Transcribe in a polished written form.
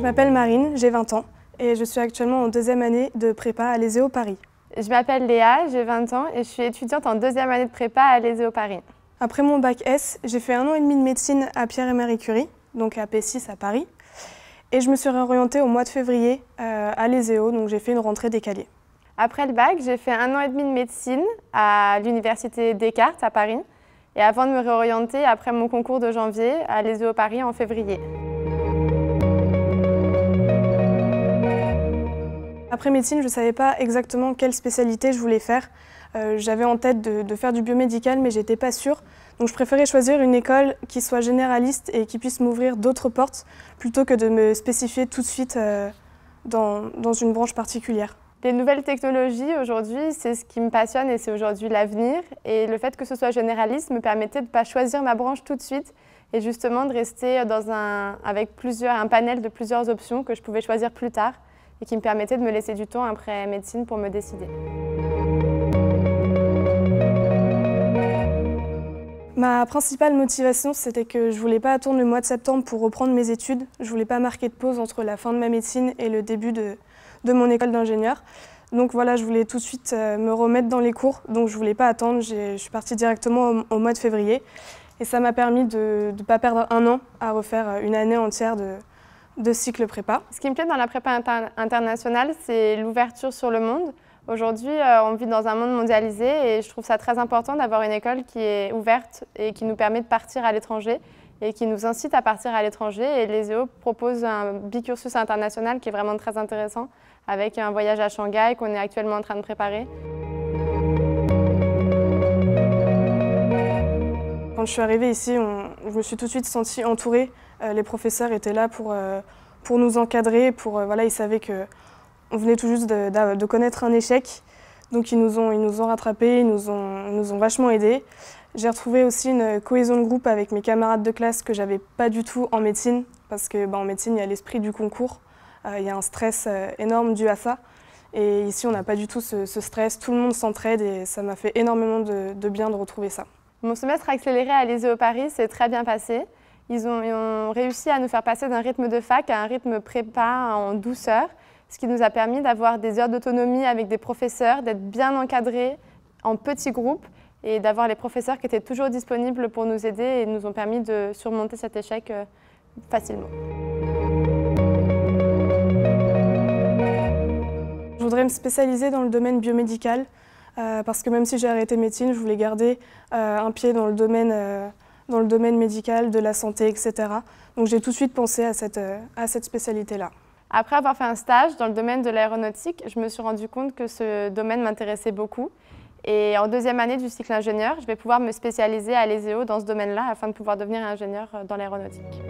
m'appelle Marine, j'ai 20 ans et je suis actuellement en deuxième année de prépa à l'ESEO Paris. Je m'appelle Léa, j'ai 20 ans et je suis étudiante en deuxième année de prépa à l'ESEO Paris. Après mon bac S, j'ai fait 1 an et demi de médecine à Pierre et Marie Curie, donc à P6 à Paris. Et je me suis réorientée au mois de février à l'ESEO, donc j'ai fait une rentrée décalée. Après le bac, j'ai fait 1 an et demi de médecine à l'université Descartes à Paris. Et avant de me réorienter, après mon concours de janvier, à l'ESEO Paris en février. Après médecine, je ne savais pas exactement quelle spécialité je voulais faire. J'avais en tête de faire du biomédical, mais je n'étais pas sûre. Donc je préférais choisir une école qui soit généraliste et qui puisse m'ouvrir d'autres portes, plutôt que de me spécifier tout de suite dans une branche particulière. Les nouvelles technologies aujourd'hui, c'est ce qui me passionne et c'est aujourd'hui l'avenir. Et le fait que ce soit généraliste me permettait de ne pas choisir ma branche tout de suite et justement de rester avec un panel de plusieurs options que je pouvais choisir plus tard et qui me permettait de me laisser du temps après médecine pour me décider. Ma principale motivation, c'était que je ne voulais pas attendre le mois de septembre pour reprendre mes études. Je ne voulais pas marquer de pause entre la fin de ma médecine et le début de mon école d'ingénieur. Donc voilà, je voulais tout de suite me remettre dans les cours, donc je ne voulais pas attendre. Je suis partie directement au mois de février et ça m'a permis de ne pas perdre 1 an à refaire une année entière de cycle prépa. Ce qui me plaît dans la prépa internationale, c'est l'ouverture sur le monde. Aujourd'hui, on vit dans un monde mondialisé et je trouve ça très important d'avoir une école qui est ouverte et qui nous permet de partir à l'étranger et qui nous incite à partir à l'étranger. Et l'ESEO propose un bicursus international qui est vraiment très intéressant avec un voyage à Shanghai qu'on est actuellement en train de préparer. Quand je suis arrivée ici, je me suis tout de suite sentie entourée. Les professeurs étaient là pour nous encadrer, voilà, ils savaient qu'on venait tout juste de connaître un échec. Donc ils nous ont rattrapés, ils nous ont vachement aidés. J'ai retrouvé aussi une cohésion de groupe avec mes camarades de classe que j'avais pas du tout en médecine, parce que en médecine, il y a l'esprit du concours, il y a un stress énorme dû à ça. Et ici, on n'a pas du tout ce stress, tout le monde s'entraide et ça m'a fait énormément de bien de retrouver ça. Mon semestre accéléré à l'ESEO Paris s'est très bien passé. Ils ont réussi à nous faire passer d'un rythme de fac à un rythme prépa en douceur, ce qui nous a permis d'avoir des heures d'autonomie avec des professeurs, d'être bien encadrés en petits groupes et d'avoir les professeurs qui étaient toujours disponibles pour nous aider et nous ont permis de surmonter cet échec facilement. Je voudrais me spécialiser dans le domaine biomédical parce que même si j'ai arrêté médecine, je voulais garder un pied dans le domaine médical, de la santé, etc. Donc j'ai tout de suite pensé à cette spécialité-là. Après avoir fait un stage dans le domaine de l'aéronautique, je me suis rendu compte que ce domaine m'intéressait beaucoup. Et en deuxième année du cycle ingénieur, je vais pouvoir me spécialiser à l'ESEO dans ce domaine-là afin de pouvoir devenir ingénieur dans l'aéronautique.